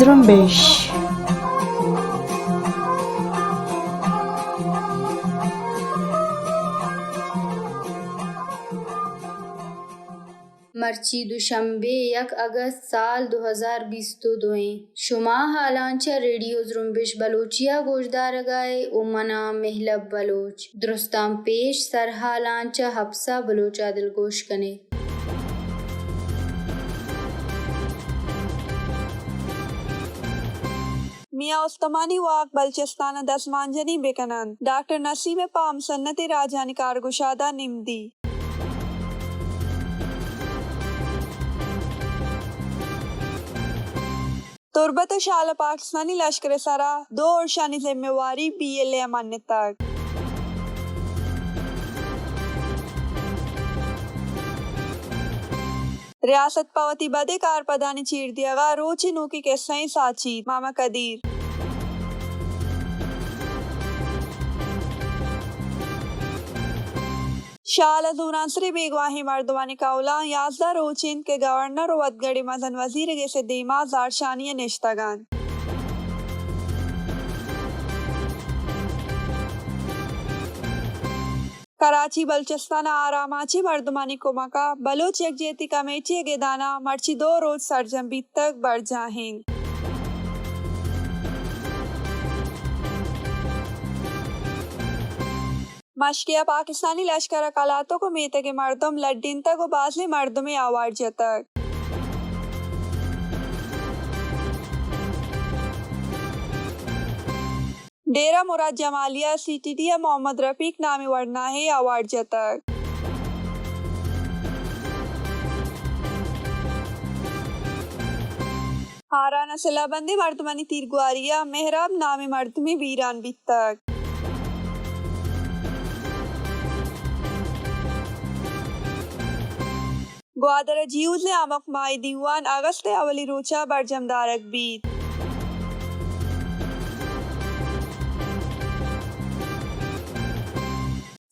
زرنبش. مرچی دوشنبه 1 اگست سال 2022 شما حالانچہ ریڈیو زرنبش بلوچیا گوشدارگائے امنا محلب بلوچ درستان پیش سر حالانچہ حبسہ بلوچا دل گوش کنے. میاں عثمانی واق بلوچستان دسمانجنی بکنند. ڈاکٹر نسیم پام سنت راجانی کارگشادہ نمدی. تربت و شال پاکستانی لشکر سرا 2 اور شانی ذمہ واری PLA امانت تک. ریاست پاوتی بدے کار پدانی چیر دیا گا روچی نوکی کے سائیں ساچی ماما قدیر. شال ازورانسری بیگواہی مردوانی کاولا 11 روچین کے گورنر و ودگڑی مزن وزیر گے سے دیما زارشانی نشتگان. کراچی بلوچستان آراماچی مردمانی کمکا بلوچ یکجہتی کمیٹی کے دانا مرچی 2 روز سرجنبی تک بڑھ جاہیں. مشکیہ پاکستانی لشکر اکالاتوں کو میتے کے مردم لڈین تک و بازلی مردمی آوار جتک. ڈیرہ مراد جمالیہ CTD محمد رفیق نامی ورناہی آوار جتک. ہارانہ سلح بندی مردمانی تیرگواریہ محراب نامی مردمی ویران بھی تک. گوادر جیوز نے آمق مائی دیوان اگست اولی روچہ برجم دارک بیت.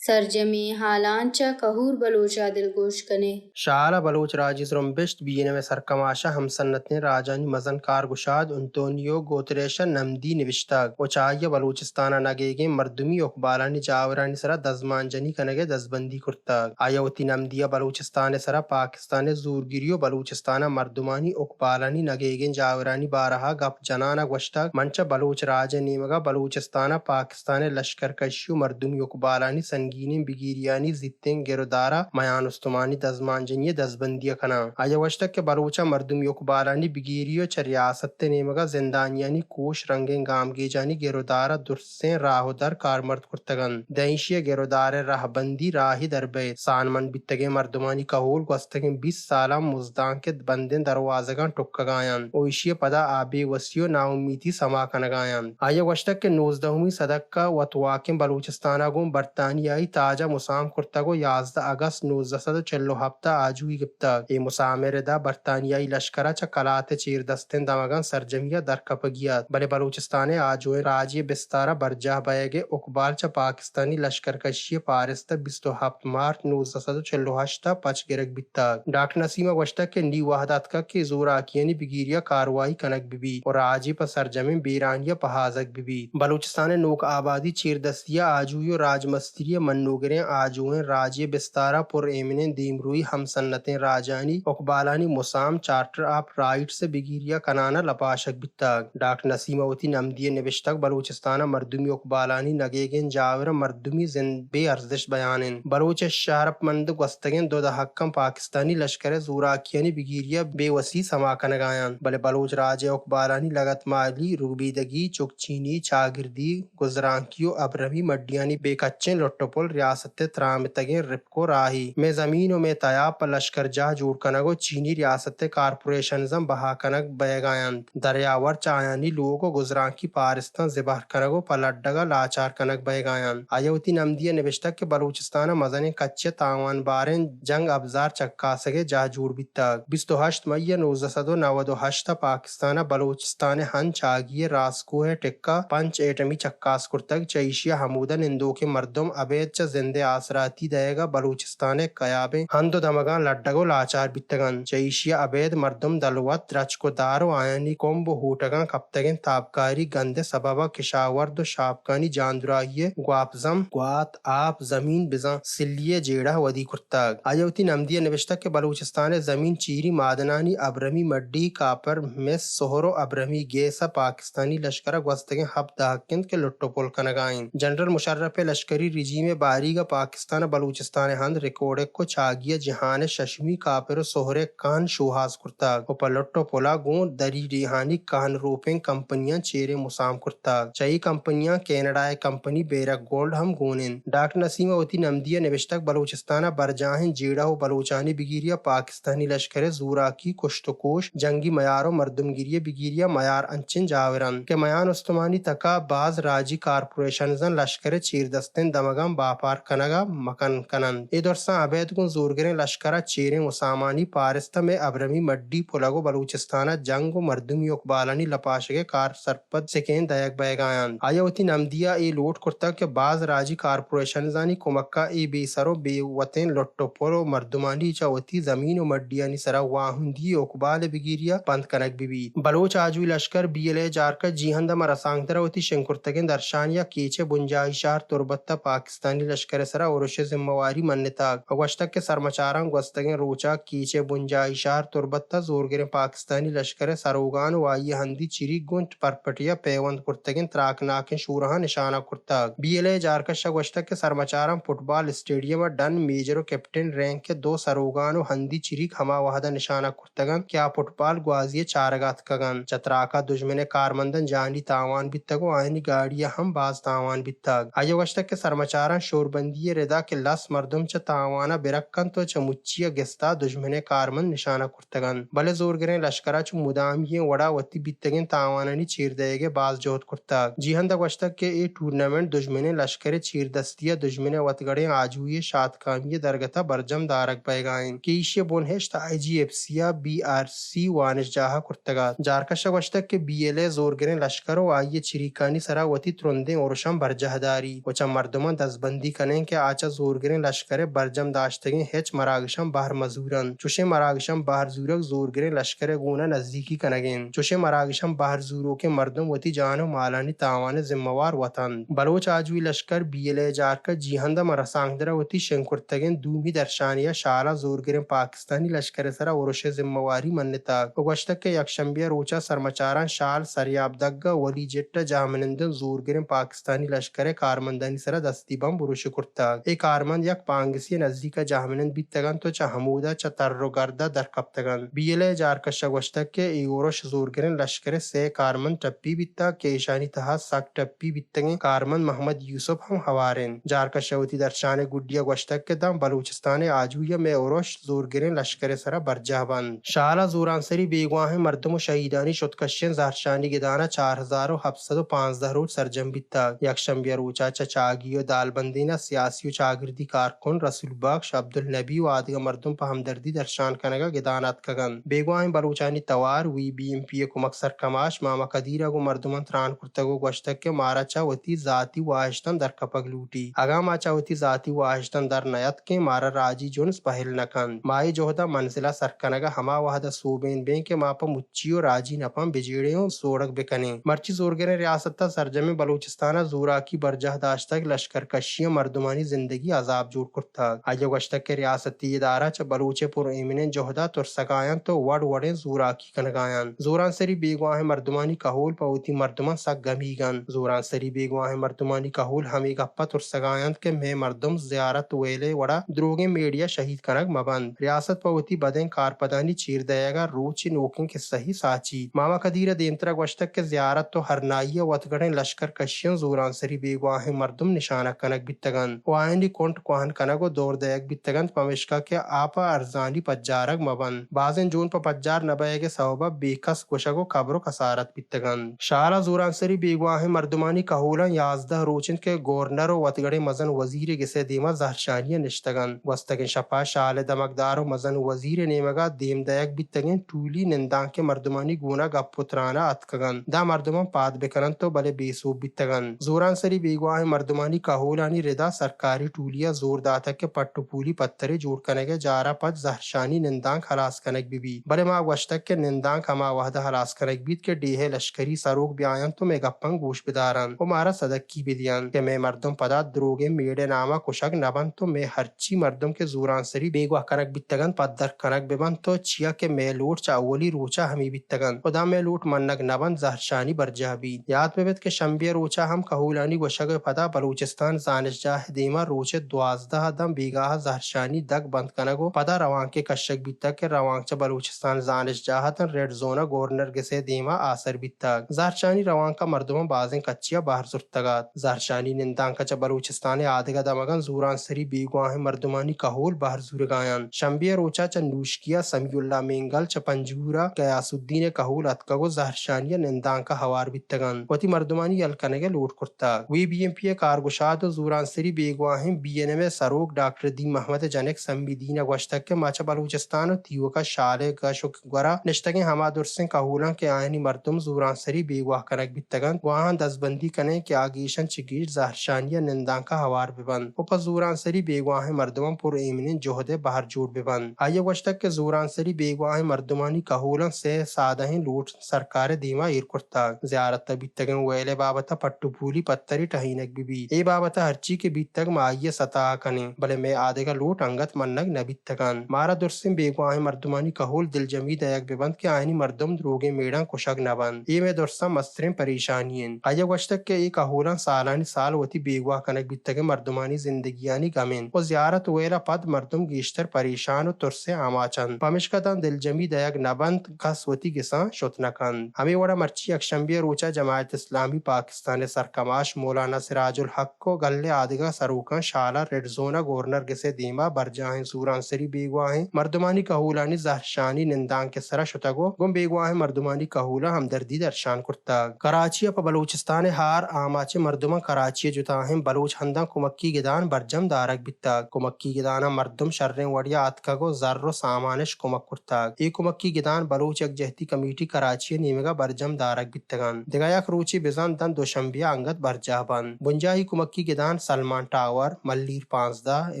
سرجمی حالانچہ کہور بلوچا دل گوش کنے. شعلہ بلوچ راجی زرنبشت بینے میں سرکماشہ ہم سنت نے راجانی مزن کارگشاد انتونیو گوتریشا نمدی نوشتہ وچائیہ بلوچستانہ نگیگے مردمی اقبالانی جاورانی سرا دزمانجنی کنگے دزبندی کرتاگ. آیوتی نمدیہ بلوچستان سرا پاکستان زورگیریو بلوچستانہ مردمانی اقبالانی نگیگے جاورانی بارہا گپ جنانہ گوشتاگ منچہ بلوچ راج نیمگا بلوچستانہ پاکستان لشکر کشیو مردمی اقبالانی سنگی بگیریانی زتیں گرودارا میان استمانی دزمانجنی دزبندی کنا. آیا وشتک کے بلوچا مردمی اقبالانی بگیریو چ ریاست نیمگا زندانیانی کوش رنگیں گامگی جانی گرودارا درسیں راہو در کارمرد کرتگن. دینشی گرودار راہ بندی راہی دربے سان من بتگے مردمانی کہول گوستگیں 20 سالہ مزدان کے بندیں دروازگان ٹکگایان اویشی پدا آبی وسیو ناامیدی سما کنگایان. آیا وشتک کے 19ویں صدق کا وطواکیں بلوچستانہ گون برطانیائی تاجہ مسام کرتگو 11 اگست 1947 آجوی گپتا. ای مسامر دا برطانیائی لشکرہ چا کلات چیر دستیں دمگان سرجمیہ درکپگیات بلے بلوچستان آجوئے راجی بستارہ برجاہ بیگے اقبال چا پاکستانی لشکر کشی پارستہ 27 مارچ 1948 پچ گرگ بیتا. ڈاکٹر نسیمہ گوشتہ کے نی وحدت کا کہ زوراکیانی بگیریہ کاروائی کنک بھی اور راجی پا سرجمیں بیرانیہ پہازک بھی. بلوچستان نوک آبادی چیر دستیہ آجوئے راج مستری منوگریں آجوئیں راجی بستارہ پر ایمنیں دیمروئی ہم سنتیں راجانی اقبالانی مسام چارٹر آف رائٹ سے بگیریہ کنانا لپاشک بیتا. ڈاکٹر نسیمہ وتی نمدی نوشتک بلوچستانہ مردمی اقبالانی نگیگیں جاور مردمی زند بے ارزش بیانن. بلوچ شہرپ مند گوستگیں 2 دہکم پاکستانی لشکر زوراکیانی بگیریہ بے وسی سما کنگایان بلے بلوچ راج اقبالانی لگت مالی روبیدگی چکچینی چاگردی گزرانکیو ابرمی مڈیانی بے کچیں لٹپل ریاست ترامتگیں رپکو راہی میں زمینوں میں تیاب پر لشکر جاہ جوڑ کنگو چینی ریاست کارپوریشنزم بہا کنگ بیگایان دریاور چایانی لوگو گزران کی پارستان زبہ کنگو پلڈگا لاچار کنگ بیگایان. آیوتی نمدیہ نوشتہ کہ بلوچستان مزن کچے تاوان باریں جنگ ابزار چکاسگے جاہ جوڑ بیتا. 28 مئی 1998 پاکستان بلوچستان ہن چاگیے راسکوہ ٹکا 5 ایٹمی چکاس کرتگ چیشیا حمودہ نندو کے مردم ابے چ زندے آسراتی دے گا بلوچستان قیابیں ہندو دمگان لڈگو لاچار بیتگن چیشیا عبید مردم دلوت رچکو دارو آیانی کومبو ہوٹگان کپتگن تابکاری گندے سببا کشاورد و شاپکانی جاندراہی گواپزم گوات آپ زمین بزن سلیے جیڑا ودی کرتاگ آیوتی نمدی نوشتہ کہ بلوچستان زمین چیری معدنانی ابرمی مڈی کاپر مس سہرو ابرمی گیسا پاکستانی لشکر گوستگن حب داکند کے لٹو پول کنگائن جنرل مشرف لشکری رجیم باریگا پاکستان بلوچستان ہند ریکارڈ کو چاگیا جہان ششمی کاپر سہرے کان شوہاز کرتاگ اوپر لٹو پولا گون دری ریحانی کان روپنگ کمپنیاں چیرے مسام کرتاگ چئی کمپنیاں کینیڈا کمپنی بیرک گولڈ ہم گونن ڈاکٹر نسیم اوتی نمدیہ نوشتک بلوچستان برجاہن جیڑا و بلوچانی بگیریا پاکستانی لشکر زورا کی کشتکوش جنگی میارو مردم گیری بگیریا میار انچن جاورن کہ میان استمانی تکا باز راجی کارپوریشنزن لشکر چیر دستن دمگم باپار کنگا مکن کنن ای درسان عبید کن زورگرین لشکر چیریں مسامانی پارستہ میں ابرمی مڈی پلگو بلوچستان جنگ و مردمی اقبالانی لپاشگے کار سرپد سکین دیگ بیگایان آیوتی نمدیا ای لوٹ کرتا کہ باز راجی کارپوریشنزانی کمکا ای بی سرو بی وطن لٹو پولو مردمانی چاوتی زمین و مڈیانی سرا واہندی اقبال بگیریا بند کنک بی بلوچ آجوی لشکر بی ایل اے جارکا جیہندہ مرسانگ دروتی شنکرتگن درشانیا کیچے بنجائی شہر تربتہ پاکستانی لشکر سرا اورش ذمواری منتاگ اگوشتک کے سرمچاران گوستگن روچا کیچے بنجائی شہر تربتہ زورگرن پاکستانی لشکر سروگان وائی ہندی چری گنٹ پرپٹیا پیوند کرتگن تراکناکن شورہا نشانہ کرتاگ بی ایل اے جارکا شگوشتک کے سرمچاران فٹ بال اسٹیڈیم ڈن میجر و کیپٹن رینک کے دو سروگان و ہندی چریک ہما وحدہ نشانہ کرتگن کیا فٹ بال گوازی چارگات کگن چتراکا دشمن کارمندن جانی تاوان بیتگو آئینی گاڑیاں ہم باز تاوان بیتاگ آیوشتک کے سرمچاران شوربندی ردا کے لس مردم چا تاوانا برکن تو چا مچیا گستا دشمن کارمند نشانہ کرتگن بلے زورگرین لشکرہ چو مدامی وڑا وطی بیتگن تاوانانی چیر دے گے باز جوت کرتاگ جیہندہ گوشتک کے ای ٹورنامنٹ دشمن لشکر چیر دستیا دشمن وطگڑے آجوی شاد کامی درگتا برجم دارک بیگائن کیشی بونہشت آئی جی ایف سیا بی آر سی وانش جاہا کرتگا جارکش گوشتک کے بی ایل اے زورگرین لشکرو آئیے چریکانی سرا وطی ترندیں اورشم برجہ داری وچا مردمان دزبندی کنیں کہ آچا زورگرین لشکر برجم داشتگیں ہیچ مراگشم باہر مزورن چوشے مراگشم باہر زورک زورگرین لشکر گونا نزدیکی کنگین چوشے مراگشم باہر زورو کے مردم وطی جانو مالانی تاوان ذموار وطن بلوچ آجوی لشکر بی ایل اے جارکا جیہندہ مرسانگ درہ وطی شنکرتگین دومی درشانیہ شالا زورگرین پاکستانی لشکر سرا اورش ذمواری منتاگ اگوشتک کے یکشنبیہ روچا سرمچاران شال سریاب دگا ولی جٹ جامنندن زورگرین پاکستانی لشکر کارمندانی سرا دستی بم بروش کرتاگ ای کارمند یک پانگسی نزدیک جامنند بیتگن تو چا حمودہ چا ترو گردہ در کپتگن بی ایل اے جارکش گوشتک کے ای اورش زورگرین لشکر سے کارمند ٹپی بیتا کے ایشانی تہا سک ٹپی بیتگن کارمند محمد یوسف ہم ہوارن جارکش شوتی درشان گڈیا گوشتک کے دم بلوچستان آجویہ میں اورش زورگرین لشکر سرا برجہ بند شالا زورانسری بیگواہ مردم و شہیدانی شدکشین زہرشانی گدانا 4715 روز سرجم بیتا یکشنبیہ روچا چاگی و دال بندینا سیاسی و چاگردی کارکن رسول بخش عبدالنبی و آدھگا مردم پا ہمدردی درشان کنگا گدانات کگن بیگواہ بلوچانی توار وی بی ایم پی کو مکسر کماش ماما قدیرہ کو مردمان تران کرتگو گوشتک کے مارا چاوتی ذاتی واہشتن در کپگ لوٹی اگام چاوتی ذاتی واہشتن در نیت کے مارا راجی جونس پہل نکن مائی جوہدہ منزلہ سرکنگا ہما وحدہ صوبین بین کے ماپا مچیو راجی نپم بجیڑیوں سوڑک بکنے مرچی زورگرین ریاستہ سرجم بلوچستانہ زورا کی برجہ داشتک لشکر کشیاں مردمانی زندگی عذاب جوڑ کرتا آئیو گشتک کے ریاستی ادارہ چا بلوچے پر ایمنین جوہدہ ترسکایان تو وڑ وڑیں زورا کی کنگایان زوران سری بیگواہ مردمانی کہول پاوتی مردمان سک گمیگن زوران سری بیگواہ مردمانی کہول ہمی گپا ترسکایان کے میں مردم زیارت ویلے وڑا دروگیں میڈیا شہید کنگ مبند ریاست پاوتی بدیں کارپدانی چیر دے گا روچی نوکن کے صحیح ساچی ماما قدیر دینترا گوشتک کے زیارت تو ہرنائیہ وطگڑیں لشکر کشیاں زوران سری بیگواہ مردم نشانہ کنک بیتگن وائنی کنٹ کوہن کنگو دور دیگ بیتگن پمشکا کے آپا ارزانی پجارگ مبند بازن جون پا پجار نبائے کے سوبہ بیکس گوشگو قبرو کسارت بیتگن شالا زوران سری بیگواہ مردمانی کہولا 11 روچن کے گورنر و وطگڑیں مزن وزیر گسے دیما زہرشانیہ نشتگن گوستگن شپا شال دمکدار و مزن وزیر نیمگا دیم دیگ بیتگن ٹولی نندان کے مردمانی گونا گپ پترانا اتکگن دا مردمان پاد بکنن تو بلے بیسوب بیتگن زوران سری بیگواہ مردمانی کہولانی زہرشانی ردا سرکاری ٹولیا زور داتا کے پٹو پولی پتھرے جوڑ کنگے جارا پت زہرشانی نندانک خلاص کنگ بھی بلے ما وشتک کے نندانک ہما وحدہ خلاص کنگ بیت کے ڈیہ لشکری سروگ بیاین تو میں گپنگ گوش بدارن و مارا صدقی بدیان کہ میں مردم پدا دروگے میڑے ناما کشک نبن تو میں ہرچی مردم کے زوران سری بیگواہ کنک بیتگن پد در کنک ببن تو چیا کے میں لوٹ چاولی روچا ہمی بیتگن خدا میں لوٹ منگ نبن زہرشانی برجہ بھی یاد ببت کے شمبی روچا ہم کہولانی وشگ پدا بلوچستان زانش جاہ دیما روچے 12 دم بیگاہ زہرشانی دگ بند کنگو پدا روان کے کشک بیتگ کے روان چا بلوچستان زانش جاہ تن ریڈ زونا گورنر گسے دیما آسر بیتگ زہرشانی روان کا مردم بازیں کچیا باہر زرتگات زہرشانی نندان کا چا بلوچستان آدھگا دمگن زوران سری بیگواہ مردمانی کہول باہر زورگایان شمبی روچا چا نوشکیا سمی اللہ مینگل چا پنجورا قیاس الدین کہول اتکگو زہرشانی نندان کا ہوار بیتگن وتی مردمانی یلکنگے لوٹ کرتا وی بی ایم پی کارگشاد و زوران سری بیگواہیں بی این ایم سروگ ڈاکٹر دی محمد جنک سمی دین گوشتک کے ماچا بلوچستان و تیو کا شالے گشک گورا نشتگیں ہما درسیں کہولان کے آئینی مردم زوران سری بیگواہ کنک بیتگن گواہاں دزبندی کنے کے آگیشن چگیش زہرشانی نندان کا ہوار ببن و پا زوران سری بیگواہیں مردمان پر ایمنین جہدے باہر جوڑ ببن آئیے گوشتک کے زوران سری بیگواہیں مردمانی کہولان سے سادہیں لوٹ سرکار دیما ایر کرتا زیارت بیتگن ویلے بابتا پٹو پولی پتری ٹہینک بھی اے بابتا ہرچی کے بیتگ مائیے ستا کنے بلے میں آدھے کا لوٹ انگت منگ نبیتگن مارا درسن بیگواہیں مردمانی کہول دل جمی دیگ ببند کے آئینی مردم دروگے میڑان کشگ نبن یہ میں درسن مسترین پریشانین آئیے گوشتک کے ایک کہولان سالانی سال وتی بیگواہ کنک بیتگ مردمانی زندگیانی گمین و زیارت ویلا پد مردم گیشتر پریشان و ترسے آماچن پمشکتن دل جمی دیگ نبند کس وتی گسان شتنکن ہمیں وڑا مرچی اکشنبی روچا جماعت اسلامی پاکستان سرکماش مولانا سراج الحق کو گلے آدگا سروکن شالا ریڈ زونا گورنر گسے دیما برجاہیں زوران سری بیگواہیں مردمانی کہولانی زہرشانی نندان کے سرا شتگو گم بیگواہیں مردمانی کہولا ہمدردی درشان کرتا کراچی پا بلوچستان ہار آماچے مردمان کراچی جتاہیں بلوچ ہندان کمکی گدان برجم دارک بیتا کمکی گدانا مردم شرن وڑیا اتکگو زر و سامانش کمک کرتا ای کمکی گدان بلوچ یک جہتی کمیٹی کراچی نیمگا برجم دارک بیتگان دگایک روچی بزن دن دوشنبیا انگت برجہ بند بنجاہی کمکی گدان سلمان ٹاور ملیر 15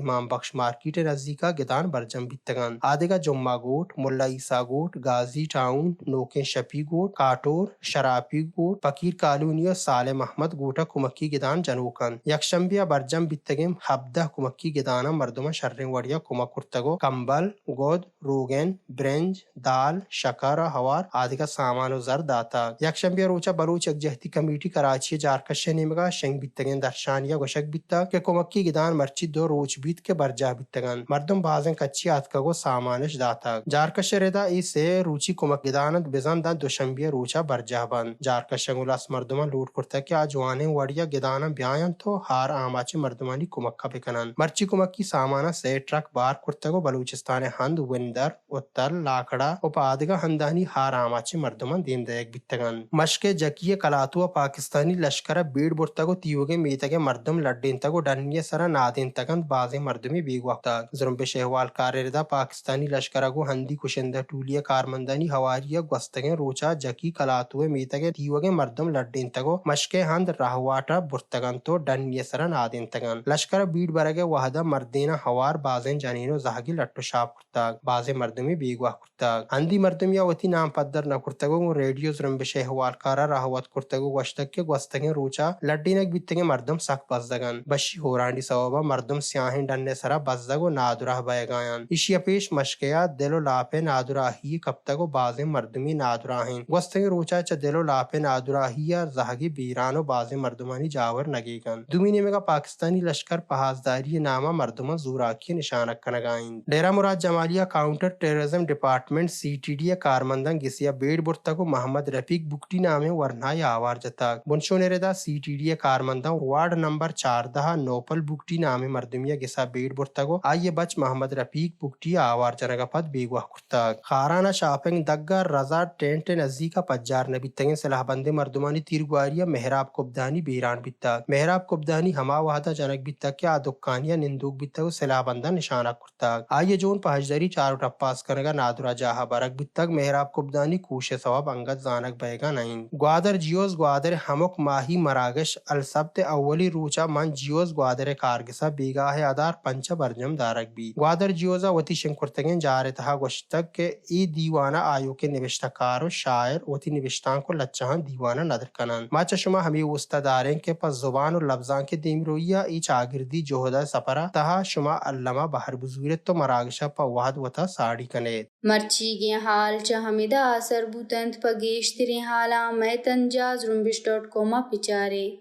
امام بخش مارکیٹ نزدیکا گدان برجم بیتگان آدھگا جمعہ گوٹ ملا عیسیٰ گوٹ غازی ٹاؤن نوکیں شپی گوٹ کاٹور شراپی گوٹ فقیر کالونی و سالے محمد گوٹا کمکی گدان جنوکن یکشنبیا برجم بیتگیم 17 کمکی گدانا مردم شرن وڑیا کمک کرتگو کمبل گود روگن برنج دال شکر ہوار آدھگا سامان و زر داتا یکشنبیا روچا بلوچ یک جہتی کمیٹی کراچی جارکش نیمگا شنگ بیتگین درشانیا گوشک بیتا کہ کمکی گدان مرچی 2 روچ بیت کے برجا بیتگان مردم بازن کچی آتکگو سامانش داتا جارکش ردا ای سے روچی کمک گدانت بزن دن دوشنبیا روچا برجا بند جارکش گلاس مردمان لوٹ کرتا کہ آجوانے وڑیا گدانا بیاین تو ہار آماچے مردمانی کمکا بکنن مرچی کمکی سامانا سے ٹرک بار کرتگو بلوچستان ہند وندر اتر لاکڑا و پادگا ہندانی ہار آماچے مردمان دین دیگ بیتگان مشک جکی کلاتو پاکستانی لشکر بیڑ برتگو تیوگے میتگے مردم لڈین تگو ڈنیے سرا نادین تگن بازے مردمی بیگوکتا زرمب شہوال کارردا پاکستانی لشکرگو ہندی کشندہ ٹولیا کارمندانی ہواریا گوستگے روچا جکی کلاتو میتگے تیوگے مردم لڈین تگو مشک ہند راہواٹا برتگن تو ڈنیے سرا نادین تگن لشکر بیڑ برگے وحدہ مردینا ہوار بازیں جنینو زہگی لٹو شاپ کرتا بازے مردمی بیگوا کرتا ہندی مردمیا وتی نام پدر نہ کرتگو ریڈیو زرمب شہوال کارا راہوت کرتگو گوشتک کے گوستگے روچا لڈینک بیتگے مردم سک بزدگن بشی ہورانڈی سوابا مردم سیاہیں ڈننے سرا بزدگو نادرہ بیگایان اشیا پیش مشکیا دلو لاپے نادراہی کبتگو بازے مردمی نادراہیں گوستگے روچا چا دلو لاپے نادراہی زہگی بیرانو بازے مردمانی جاور نگیگن دومینی مگا پاکستانی لشکر پہازداری نامہ مردمان زوراکی نشانک کنگائیں ڈیرہ مراد جمالیہ counter terrorism department C T D کارمندان گسیا بیڑ برتگو محمد رفیق بکٹی نامے ورنائی آوار جتا بنشو نردا سی ٹی ڈی کارمندان وارڈ نمبر 14 نوپل بکٹی نامے مردمیا گسا بیڑ برتگو آئیے بچ محمد رفیق بکٹی آوار جنگا پد بیگواہ کرتا خارانہ شاپنگ دگا رضا ٹینٹ نزدیکا پجار نبی تگن صلاح بندے مردمانی تیرگواریا محراب کبدانی بیران بیتا محراب کبدانی ہما وحدہ جنک بیتا کیا دکانیا نندوک بیتا صلاح بندہ نشانہ کرتا آئیے جون پہجدری چارو ٹپاس کرنگا نادرا جاہا برک بیتگ محراب کبدانی کوش ثواب انگت زانک بیگا نائن گوادر جیوز گوادر ہمک ماہی مراگش السبت اولی روچا من شمان جیوز گوادر کارگسا بیگاہ ادار پنچ برجم دارک بھی گوادر جیوزا وتی شنکرتگین جارے تہا گوشتک کہ ای دیوانہ آیو کے نوشتہ کار و شاعر وتی نوشتان کو لچہان دیوانہ ندر کنن ماچا شما ہمی استاداریں کے پس زبان و لفظان کے دیم رویہ ای چاگردی جوہدہ سپرا تہا شما علامہ بہر بزورت تو مراگشہ پا وحد وتا ساڑی کنید مرچی گے حال چا ہمیدہ آسر بوتند پا گیشترین حالاں میں تنجاز رنبش.com پچارے